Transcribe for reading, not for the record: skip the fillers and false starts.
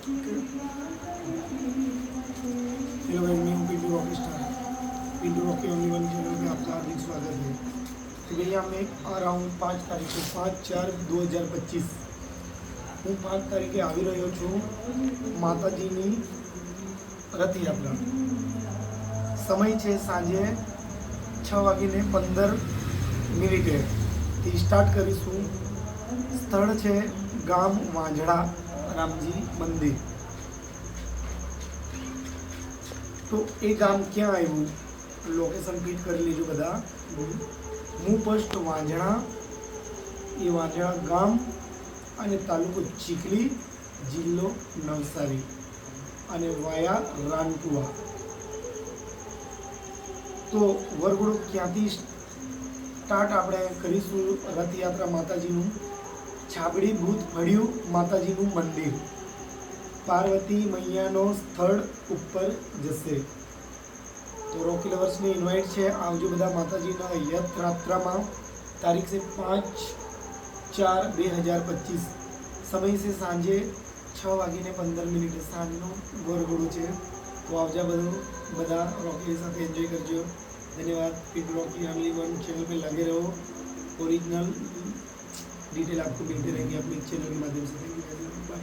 Hello guys, मैं हूँ Pintu Rocky star. Pintu Rocky only one channel में आपका हार्दिक स्वागत है। तो भैया मैं आ रहा हूँ 5 तारीख को 5/4/2025 હું 5 તારીખે આવી રહ્યો છું માતાજીની રથયાત્રા। સમય છે સાંજે 6:15 થી સ્ટાર્ટ કરીશું। સ્થળ છે ગામ વાંજડા રામજી મંદિર। તો એ ગામ ક્યાં આવ્યું, લોકેશન ફીટ કરી લેજો બધા। હું પોસ્ટ વાંજણા, એ વાંજણા ગામ અને તાલુકો ચીખલી, જિલ્લો નવસારી અને વાયા રાનપુરા। તો વરઘોડો ક્યાંથી સ્ટાર્ટ આપણે કરીશું રથયાત્રા માતાજીનું? છાબડી ભૂત ભળ્યું માતાજીનું મંદિર, પાર્વતી મૈયાનો સ્થળ ઉપર જશે। તો રોકી લવર્સને ઇન્વાઇટ છે, આવજો બધા માતાજીના યાત્રામાં। તારીખ છે 5/4/2025। સમય છે સાંજે 6:15 સાંજનો વરઘોડો છે। તો આવજા બધા રોકી સાથે એન્જોય કરજો। धन्यवाद। Pintu Rocky only one channel पे लगे रहो, ओरिजिनल डिटेल आपको मिलते रहेंगे अपने चैनल के माध्यम से। Thank you, bye.